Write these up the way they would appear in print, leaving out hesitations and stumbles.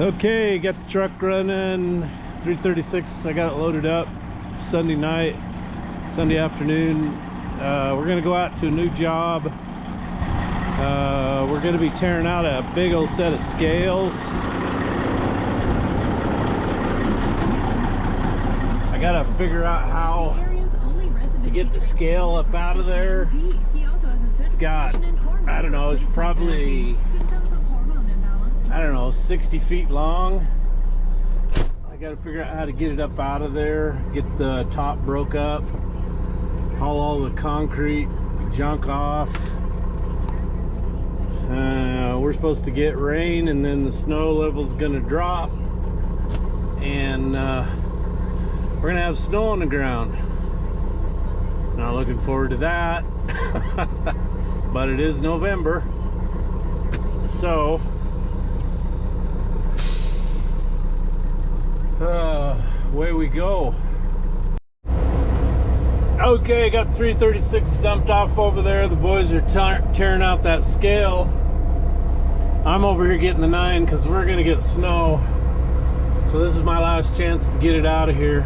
Okay, got the truck running. 3:36. I got it loaded up. Sunday night, Sunday afternoon. We're gonna go out to a new job. We're gonna be tearing out a big old set of scales. I gotta figure out how to get the scale up out of there. It's got, I don't know, it's probably, I don't know, 60 feet long. I gotta figure out how to get it up out of there, get the top broke up, haul all the concrete junk off. We're supposed to get rain, and then the snow level's gonna drop, and we're gonna have snow on the ground. Not looking forward to that. But it is November, so away we go. Okay, got 336 dumped off over there. The boys are tearing out that scale. I'm over here getting the 9 because we're gonna get snow. So this is my last chance to get it out of here.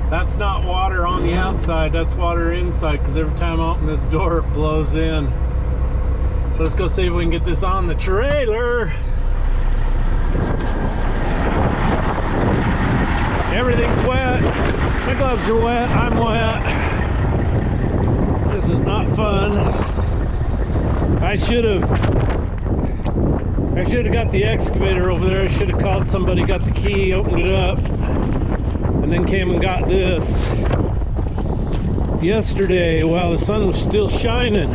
That's not water on the outside, that's water inside, because every time I open this door it blows in. So let's go see if we can get this on the trailer. Everything's wet. My gloves are wet, I'm wet. This is not fun. I should have got the excavator over there. I should have called somebody, got the key, opened it up, and then came and got this yesterday while the sun was still shining.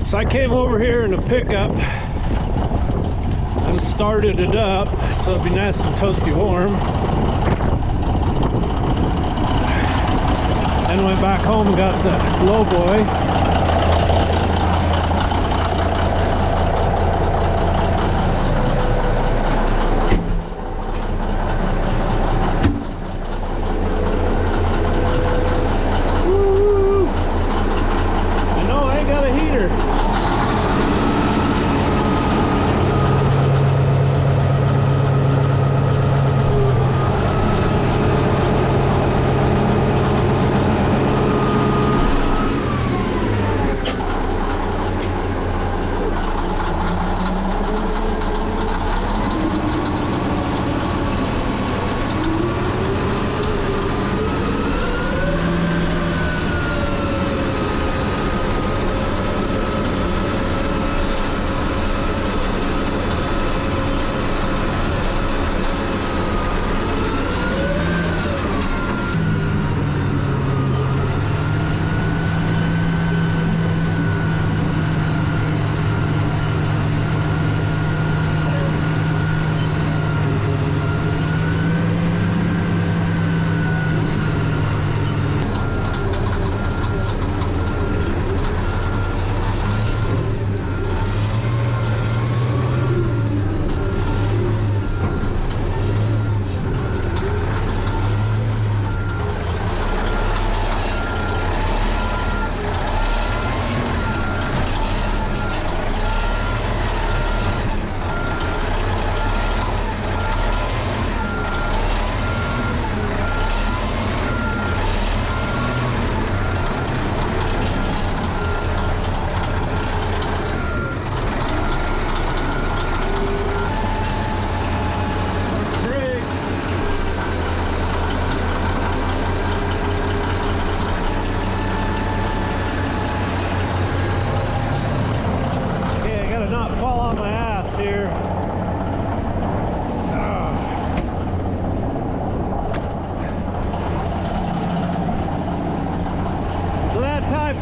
So I came over here in a pickup and started it up so it'd be nice and toasty warm. Then went back home and got the low boy.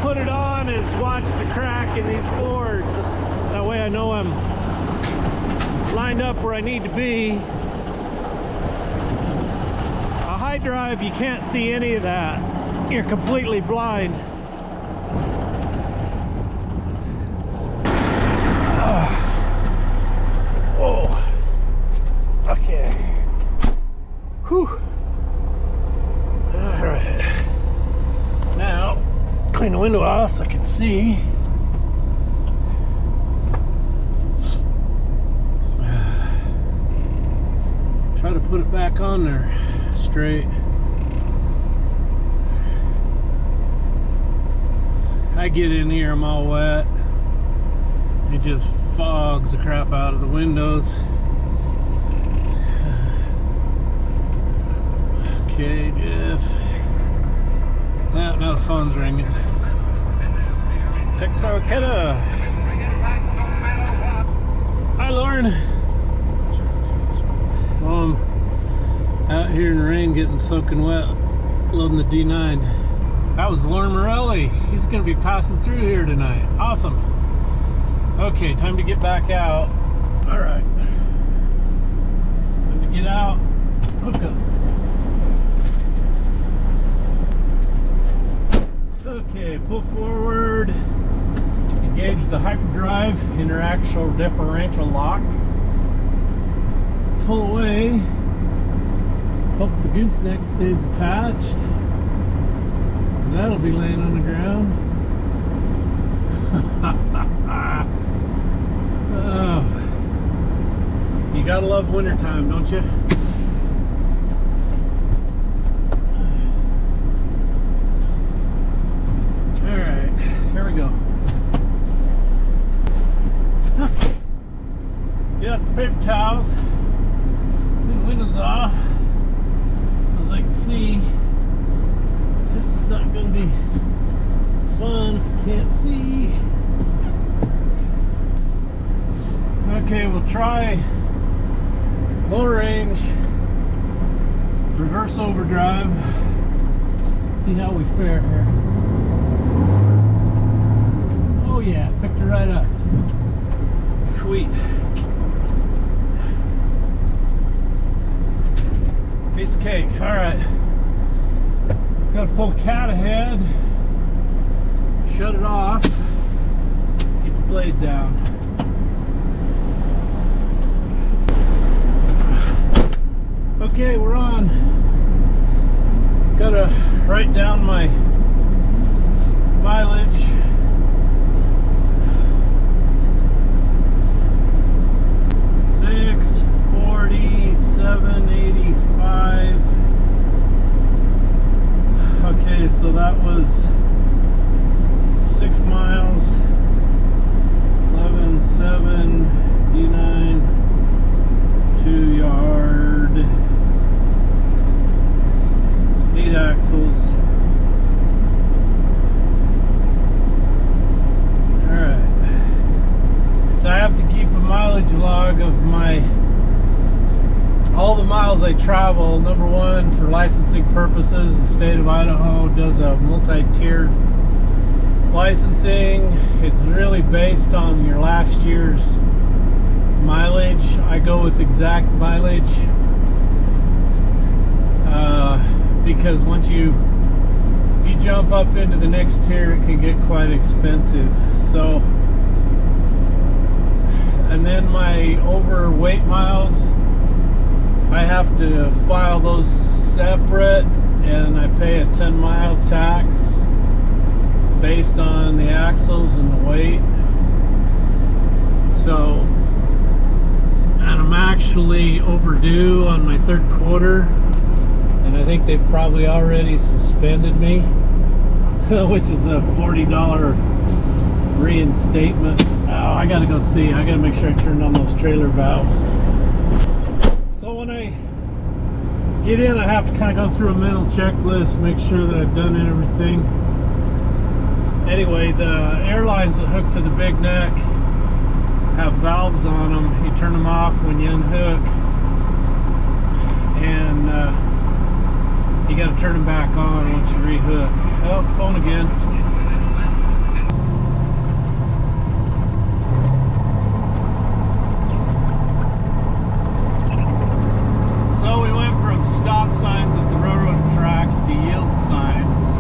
Put it on is watch the crack in these boards. That way I know I'm lined up where I need to be. A high drive, you can't see any of that. You're completely blind. Whoa. Okay. Whew. All right. Now, clean the window off so I can see. back on there straight. I get in here, I'm all wet. It just fogs the crap out of the windows. Okay, Jeff. Now the phone's ringing. Texarkana. Hi, Lauren. I'm out here in the rain getting soaking wet, loading the D9. That was Lauren Morelli. He's going to be passing through here tonight. Awesome. Okay, time to get back out. All right. Time to get out. Hook up. Okay, pull forward. Engage the hyperdrive interaxial differential lock. Pull away. Hope the gooseneck stays attached. And that'll be laying on the ground. Oh. You gotta love wintertime, don't you? Alright, here we go. Okay. Get out the paper towels. Clean the windows off. So as I can see, this is not going to be fun if you can't see. Okay, we'll try low range, reverse overdrive. See how we fare here. Oh yeah, picked her right up. Sweet. Piece of cake. All right. Got to pull the cat ahead. Shut it off. Get the blade down. Okay, we're on. Got to write down my mileage. $647.85. Okay, so that was 6 miles. 11.7 D9, 2 yard, 8 axles. Alright. So I have to keep a mileage log of all the miles I travel. Number one, for licensing purposes, the state of Idaho does a multi-tiered licensing. It's really based on your last year's mileage. I go with exact mileage because if you jump up into the next tier, it can get quite expensive. So, and then my overweight miles, I have to file those separate, and I pay a 10-mile tax based on the axles and the weight. So, and I'm actually overdue on my third quarter, and I think they've probably already suspended me, which is a $40 reinstatement. Oh, I gotta go see. I gotta make sure I turned on those trailer valves. So when I get in, I have to kind of go through a mental checklist, make sure that I've done everything. Anyway, the airlines that hook to the big neck have valves on them. You turn them off when you unhook, and you got to turn them back on once you rehook. Oh, phone again. So we went from stop signs at the railroad tracks to yield signs.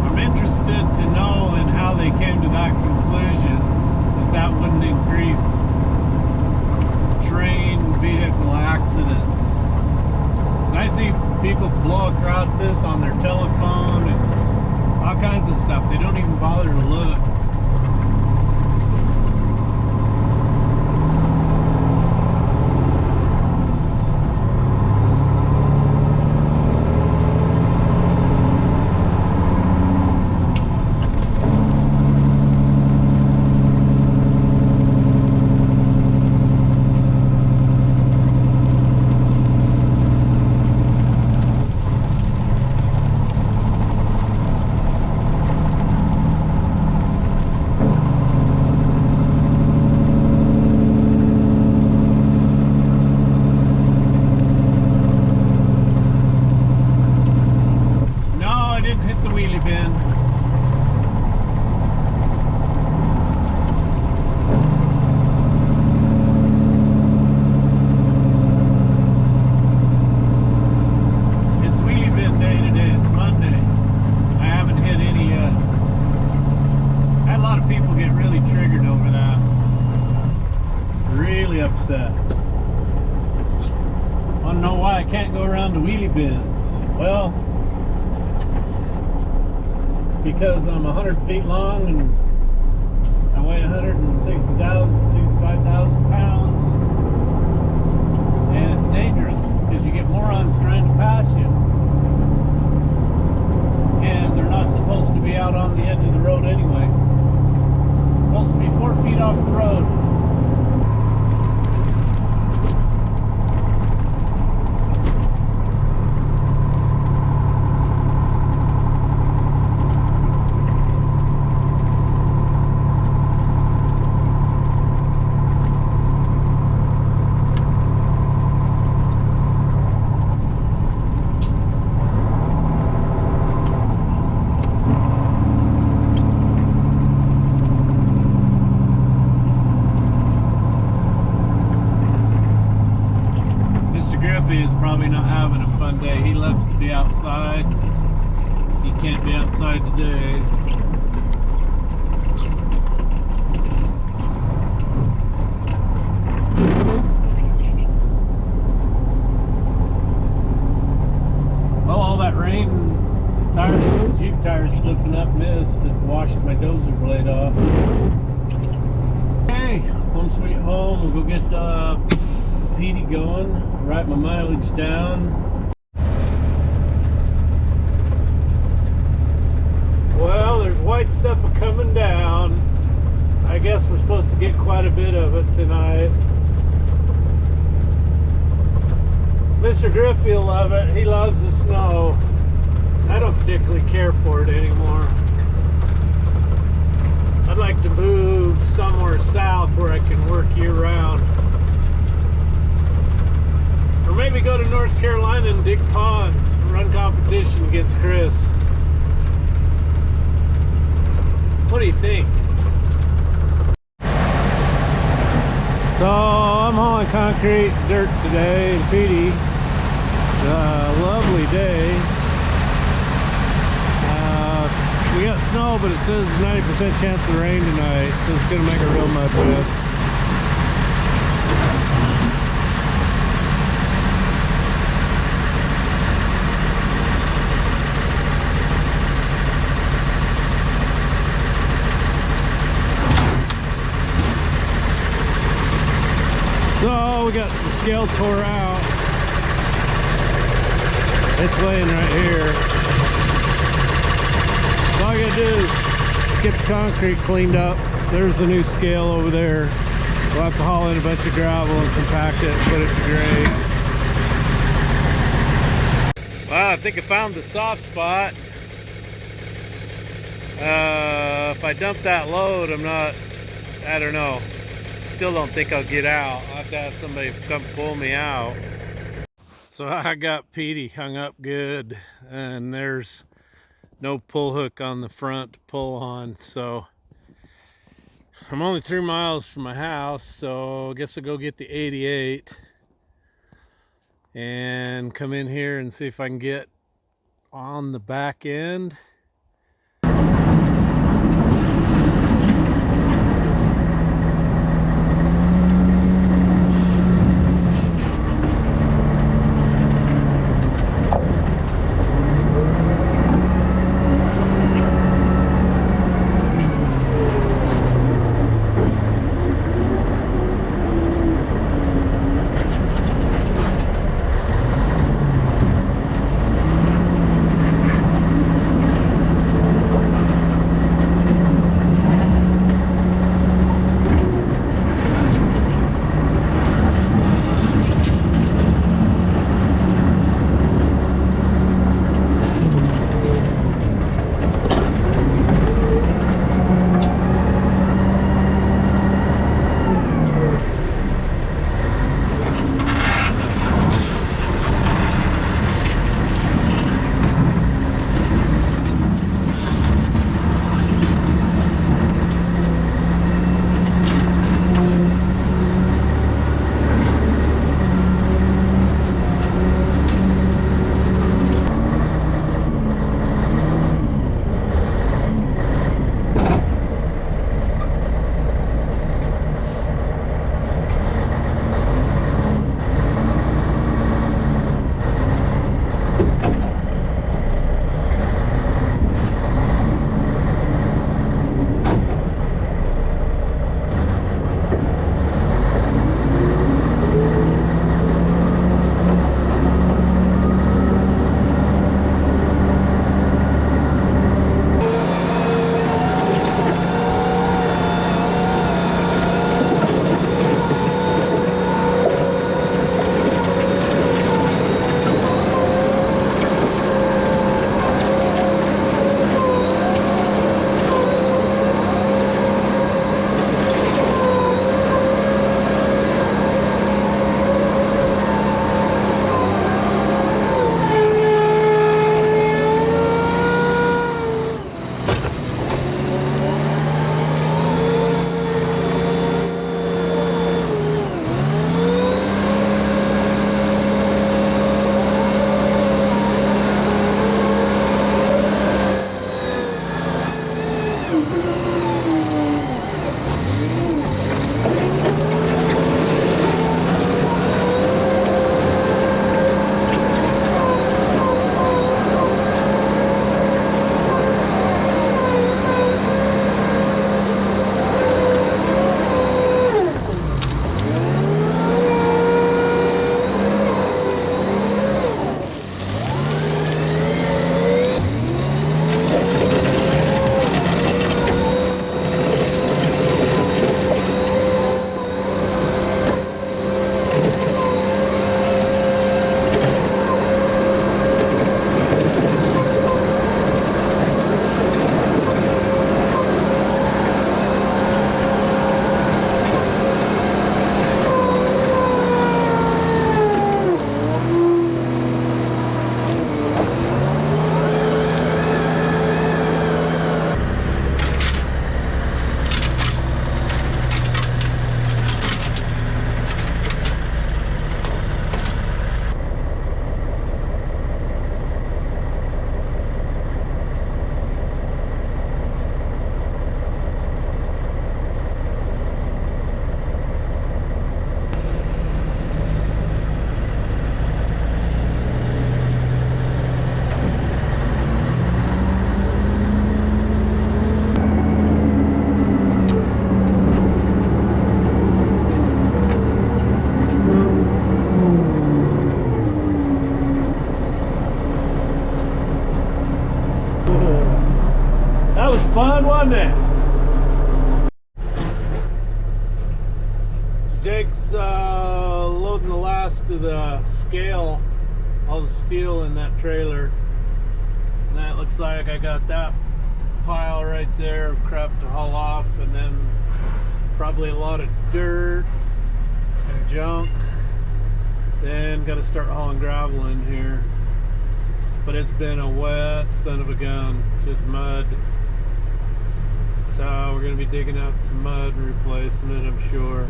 I'm interested to know in how they came to that conclusion, that wouldn't increase train vehicle accidents. Because I see people blow across this on their telephone and all kinds of stuff. They don't even bother to look. upset. Want to know why I can't go around the wheelie bins? Well, because I'm 100 feet long and I weigh 65,000 pounds, and it's dangerous because you get morons trying to pass you, and they're not supposed to be out on the edge of the road anyway. Supposed to be 4 feet off the road. Is probably not having a fun day. He loves to be outside. He can't be outside today. Well, all that rain, Jeep tires flipping up mist has washed my dozer blade off. Okay, home sweet home. We'll go get Petey going, write my mileage down. Well, there's white stuff coming down. I guess we're supposed to get quite a bit of it tonight. Mr. Griffey will love it. He loves the snow. I don't particularly care for it anymore. I'd like to move somewhere south where I can work year round. Or maybe go to North Carolina and dig ponds, run competition against Chris. What do you think? So I'm hauling concrete, dirt today in Petey. It's a lovely day. We got snow, but it says 90% chance of rain tonight, so it's gonna make a real mud mess. So we got the scale tore out. It's laying right here. So all I gotta do is get the concrete cleaned up. There's the new scale over there. We'll have to haul in a bunch of gravel and compact it and put it to grade. Well, I think I found the soft spot. If I dump that load, I don't know. Still don't think I'll get out. I'll have to have somebody come pull me out. So I got Petey hung up good, and there's no pull hook on the front to pull on. So I'm only 3 miles from my house, so I guess I'll go get the 88 and come in here and see if I can get on the back end. it. So Jake's loading the last of the scale, all the steel in that trailer. And that looks like I got that pile right there of crap to haul off, and then probably a lot of dirt and junk. Then got to start hauling gravel in here. But it's been a wet son of a gun, just mud. So we're going to be digging out some mud and replacing it, I'm sure.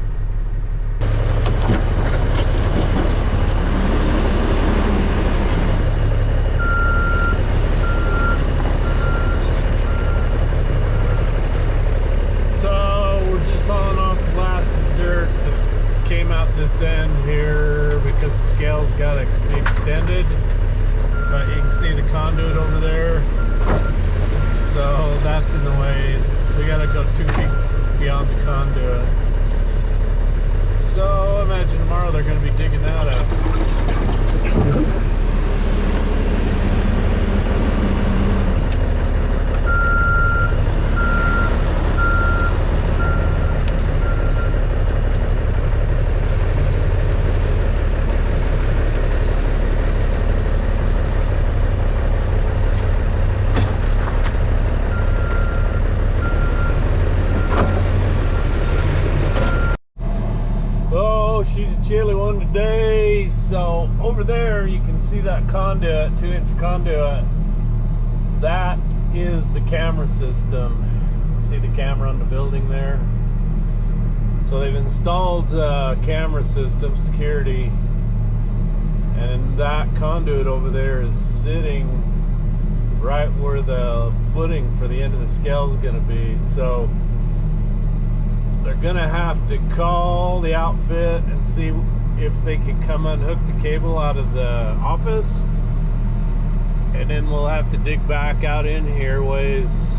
So we're just hauling off the last of the dirt that came out this end here because the scales got to be extended. But you can see the conduit over there, so that's in the way. We gotta go 2 feet beyond the conduit. So imagine tomorrow they're gonna be digging that up. She's a chilly one today. So over there you can see that conduit, 2-inch conduit. That is the camera system. See the camera on the building there? So they've installed camera system security, and that conduit over there is sitting right where the footing for the end of the scale is going to be. So they're gonna have to call the outfit and see if they can come unhook the cable out of the office, and then we'll have to dig back out in here ways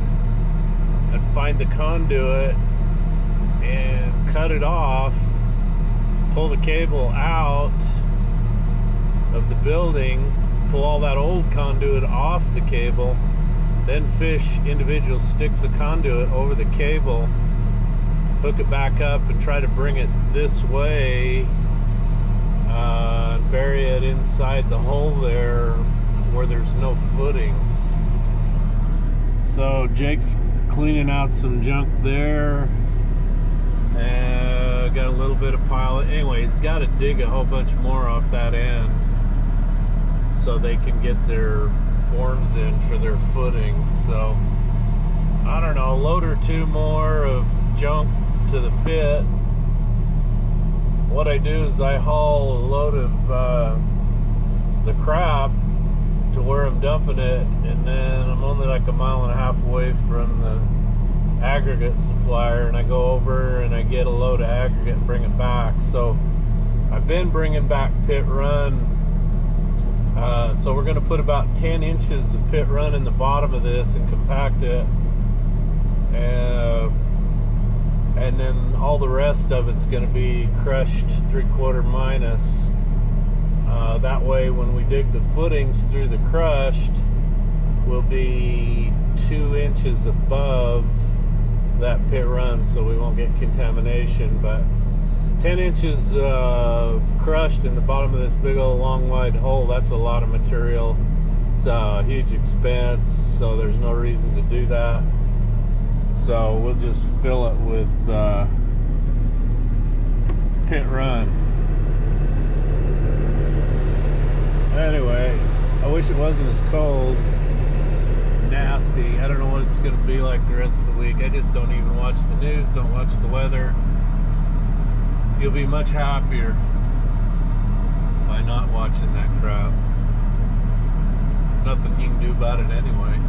and find the conduit and cut it off, pull the cable out of the building, pull all that old conduit off the cable, then fish individual sticks of conduit over the cable, hook it back up and try to bring it this way, and bury it inside the hole there where there's no footings. So Jake's cleaning out some junk there, and got a little bit of pile. Anyway, he's got to dig a whole bunch more off that end so they can get their forms in for their footings. So I don't know, a load or two more of junk to the pit. What I do is I haul a load of the crap to where I'm dumping it, and then I'm only like 1.5 miles away from the aggregate supplier, and I go over and I get a load of aggregate and bring it back. So I've been bringing back pit run. So we're going to put about 10 inches of pit run in the bottom of this and compact it, and then all the rest of it's going to be crushed 3/4 minus. That way when we dig the footings through the crushed, we'll be 2 inches above that pit run, so we won't get contamination. But 10 inches of crushed in the bottom of this big old long wide hole, that's a lot of material. It's a huge expense, so there's no reason to do that. So we'll just fill it with pit run. Anyway, I wish it wasn't as cold, nasty. I don't know what it's going to be like the rest of the week. I just don't even watch the news, don't watch the weather. You'll be much happier by not watching that crap. Nothing you can do about it anyway.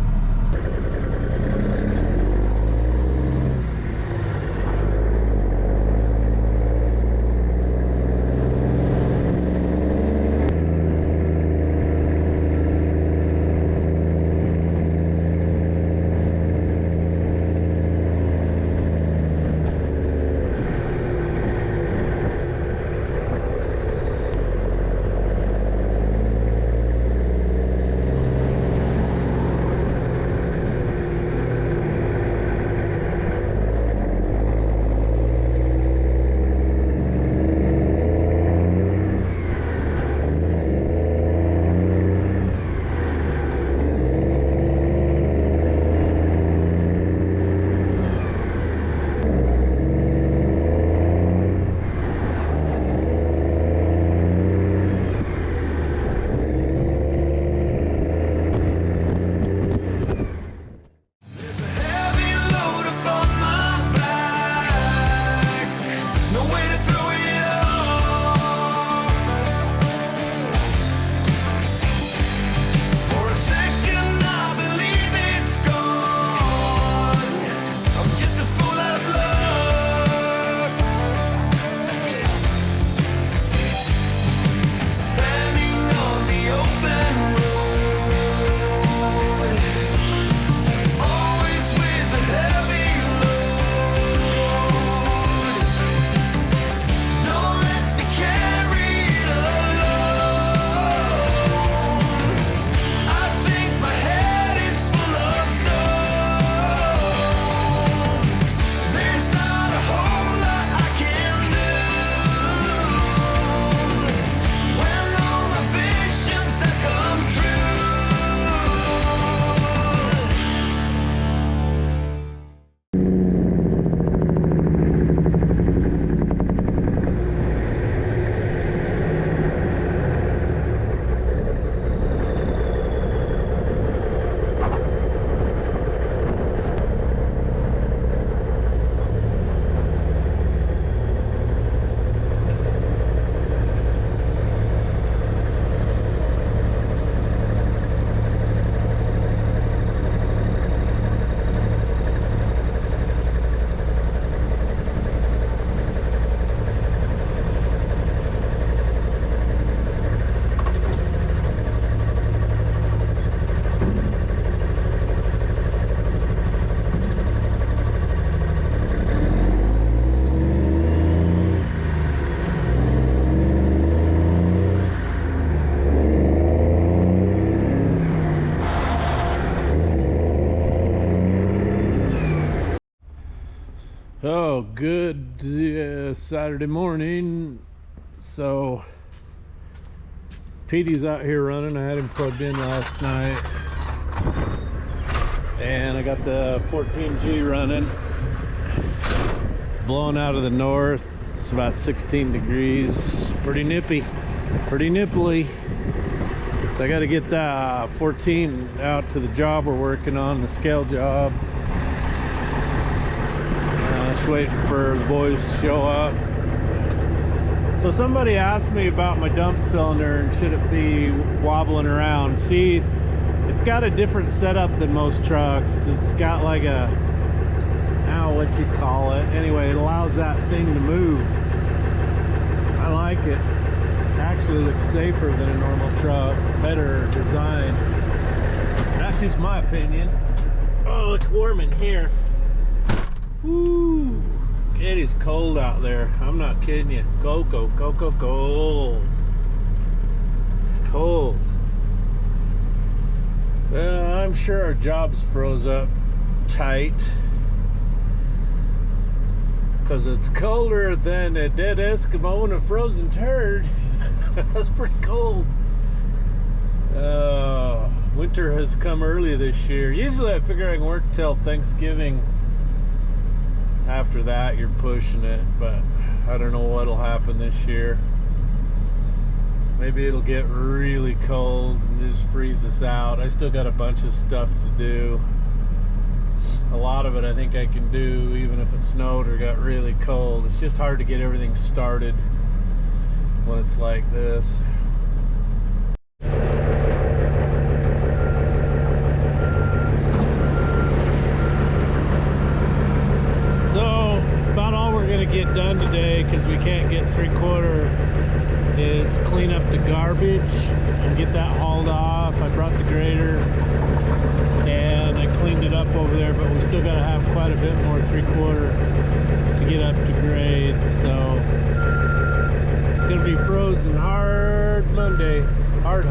So good Saturday morning. So Petey's out here running. I had him plugged in last night, and I got the 14G running. It's blowing out of the north. It's about 16 degrees. Pretty nippy, pretty nipply. So I got to get the 14 out to the job we're working on, the scale job. Just waiting for the boys to show up. So somebody asked me about my dump cylinder and should it be wobbling around. See, it's got a different setup than most trucks. It's got like a, I don't know what you call it. Anyway, it allows that thing to move. I like it. It actually looks safer than a normal truck. Better design. That's just my opinion. Oh, it's warm in here. Woo! It is cold out there. I'm not kidding you. Cold. Cold. Well, I'm sure our job's froze up tight, because it's colder than a dead Eskimo and a frozen turd. That's pretty cold. Winter has come early this year. Usually I figure I can work till Thanksgiving. After that you're pushing it, but I don't know what'll happen this year. Maybe it'll get really cold and just freeze us out. I still got a bunch of stuff to do. A lot of it I think I can do even if it snowed or got really cold. It's just hard to get everything started when it's like this. Get done today, because we can't get 3/4, is clean up the garbage and get that hauled off. I brought the grader and I cleaned it up over there, but we still got to have quite a bit more 3/4 to get up to grade. So it's going to be frozen hard Monday. Hard.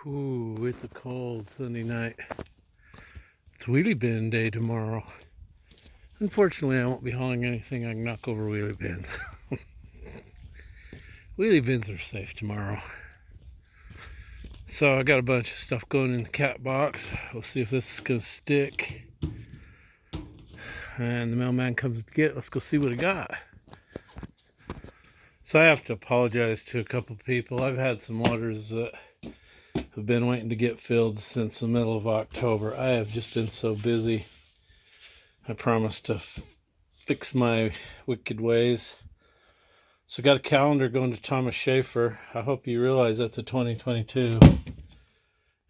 Ooh, it's a cold Sunday night. It's wheelie bin day tomorrow. Unfortunately, I won't be hauling anything I can knock over wheelie bins. Wheelie bins are safe tomorrow. So I got a bunch of stuff going in the cat box. We'll see if this is going to stick. And the mailman comes to get it. Let's go see what he got. So I have to apologize to a couple people. I've had some orders that have been waiting to get filled since the middle of October. I have just been so busy. I promised to fix my wicked ways. So got a calendar going to Thomas Schaefer. I hope you realize that's a 2022. I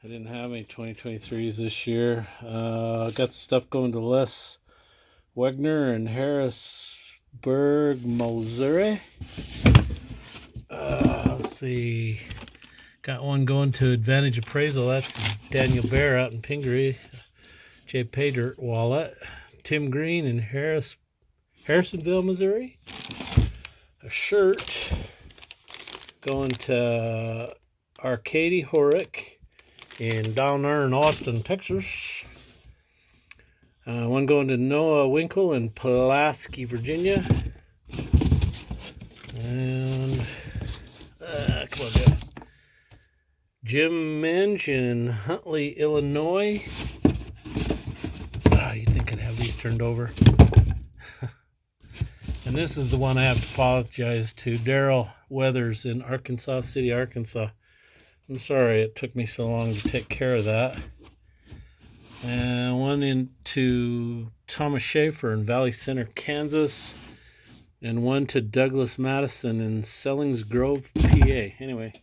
didn't have any 2023s this year. Got some stuff going to Les Wegner in Harrisburg, Missouri. Let's see. Got one going to Advantage Appraisal. That's Daniel Bear out in Pingree. Jpaydirt wallet. Tim Green in Harrisonville, Missouri. A shirt going to Arcady Horick in down there in Austin, Texas. One going to Noah Winkle in Pulaski, Virginia. And come on, guys. Jim Minge in Huntley, Illinois. You'd think I'd have these turned over. And this is the one I have to apologize to. Daryl Weathers in Arkansas City, Arkansas. I'm sorry it took me so long to take care of that. And one into Thomas Schaefer in Valley Center, Kansas. And one to Douglas Madison in Sellings Grove, PA. Anyway,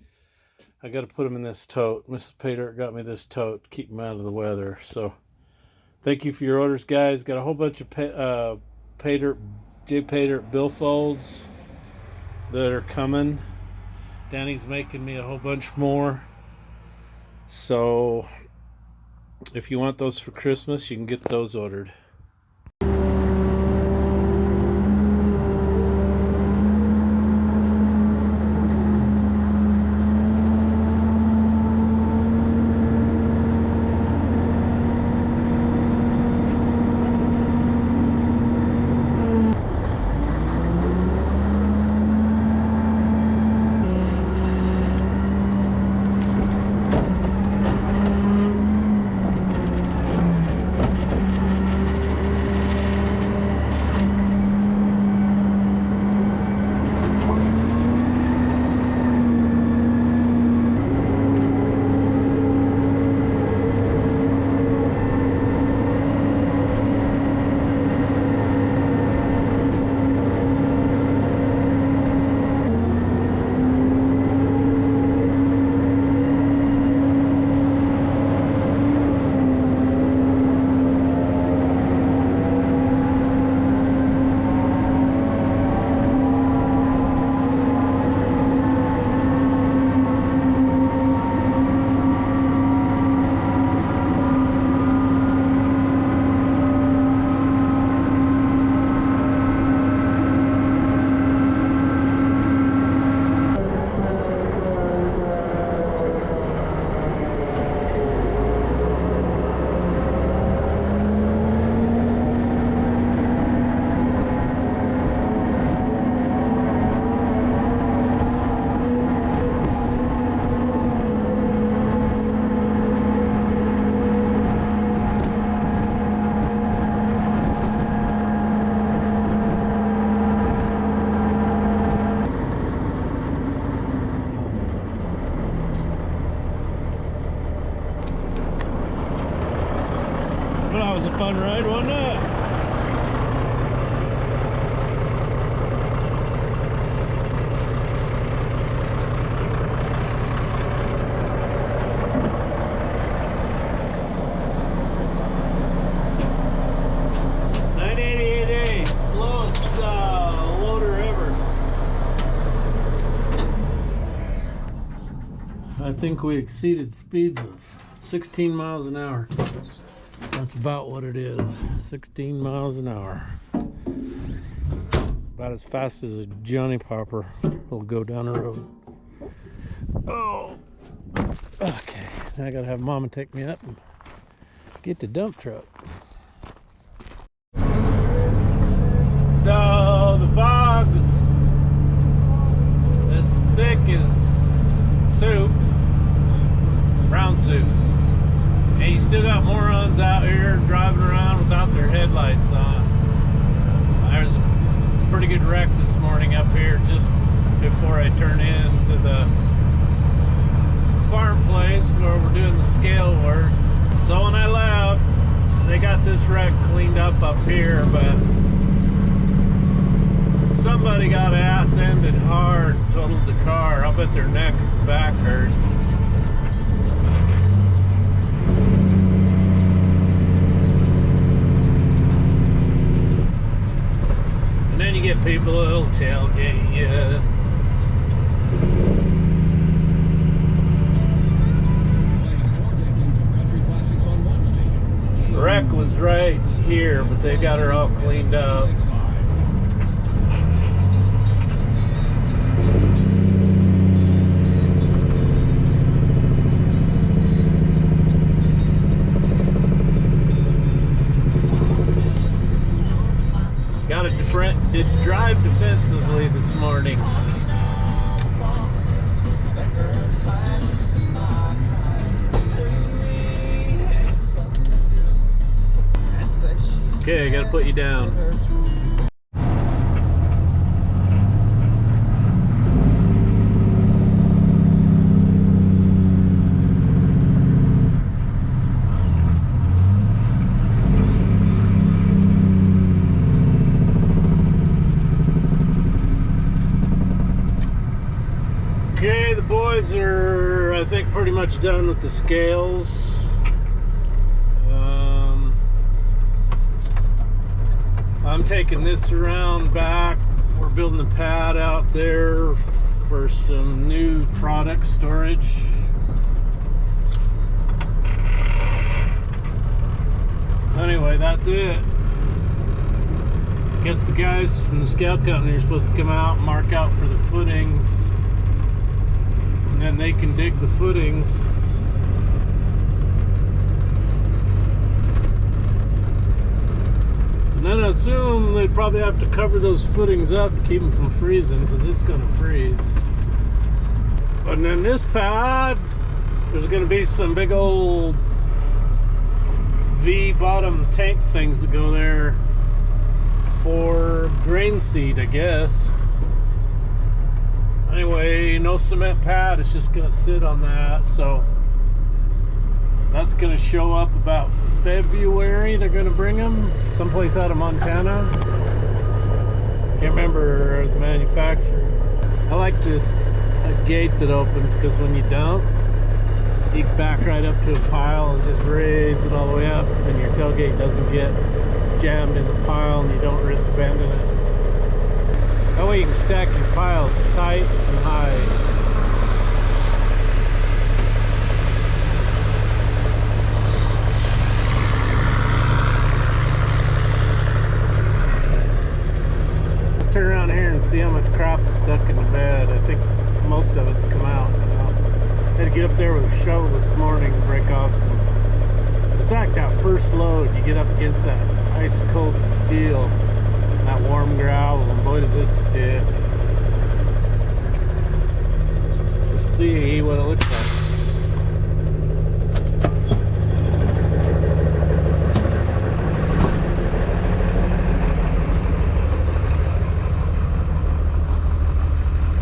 I got to put them in this tote. Mrs. Paydirt got me this tote to keep them out of the weather. So thank you for your orders, guys. Got a whole bunch of Jpaydirt billfolds that are coming. Danny's making me a whole bunch more. So if you want those for Christmas, you can get those ordered. fun ride, wasn't it? I think we exceeded speeds of 16 miles an hour. That's about what it is. 16 miles an hour. About as fast as a Johnny Popper will go down the road. Oh, okay. Now I gotta have Mama take me up and get the dump truck. So the fog's as thick as soup. Brown suit. And you still got morons out here driving around without their headlights on. There's a pretty good wreck this morning up here just before I turn into the farm place where we're doing the scale work. So when I left, they got this wreck cleaned up here, but somebody got ass-ended hard, totaled the car. I'll bet their neck and back hurts. And then you get people that'll tailgate you. The wreck was right here, but they got her all cleaned up. Did drive defensively this morning. Okay, I gotta put you down. Okay, the boys are, I think, pretty much done with the scales. I'm taking this around back. We're building a pad out there for some new product storage. Anyway, that's it. Guess the guys from the scout company are supposed to come out and mark out for the footings. And then they can dig the footings. And then I assume they probably have to cover those footings up to keep them from freezing, because it's going to freeze. And then this pad, there's going to be some big old V-bottom tank things that go there for grain seed, I guess. Anyway, no cement pad, it's just gonna sit on that. So that's gonna show up about February. They're gonna bring them someplace out of Montana. Can't remember the manufacturer. I like this gate that opens, because when you dump, you can back right up to a pile and just raise it all the way up, and your tailgate doesn't get jammed in the pile and you don't risk bending it. That way you can stack your piles tight and high. Let's turn around here and see how much crop's stuck in the bed. I think most of it's come out now. I had to get up there with a shovel this morning to break off some. It's like that first load, you get up against that ice cold steel, that warm gravel, and boy does it stick. Let's see what it looks like.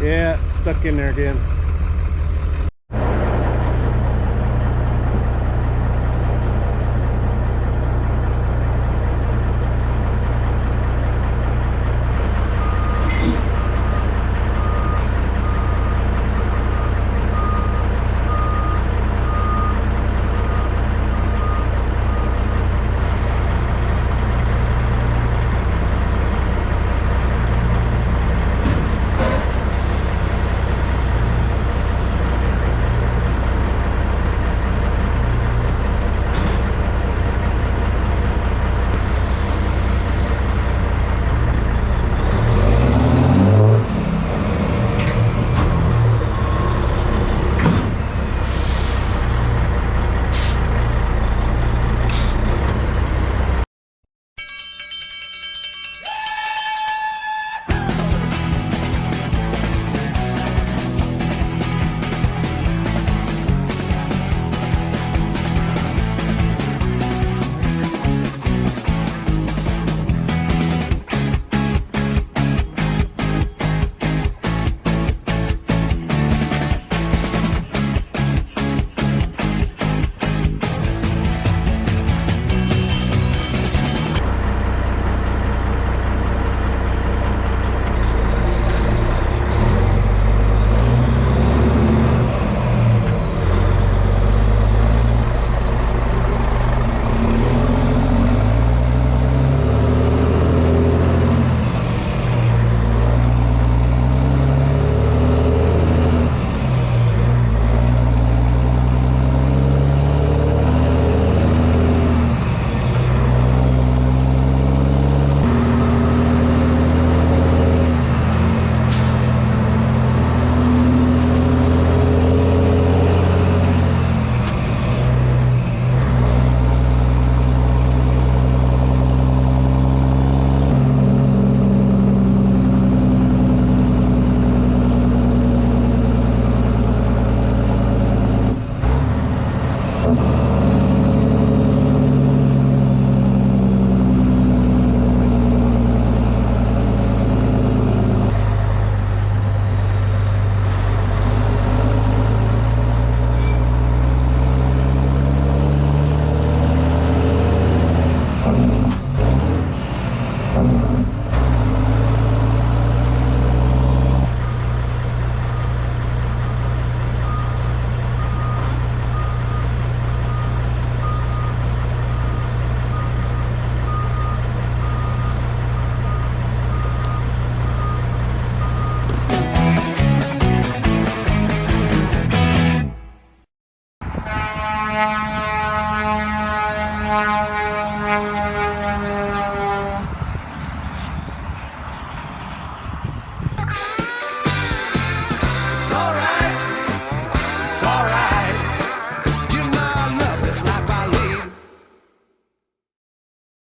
Yeah, it's stuck in there again.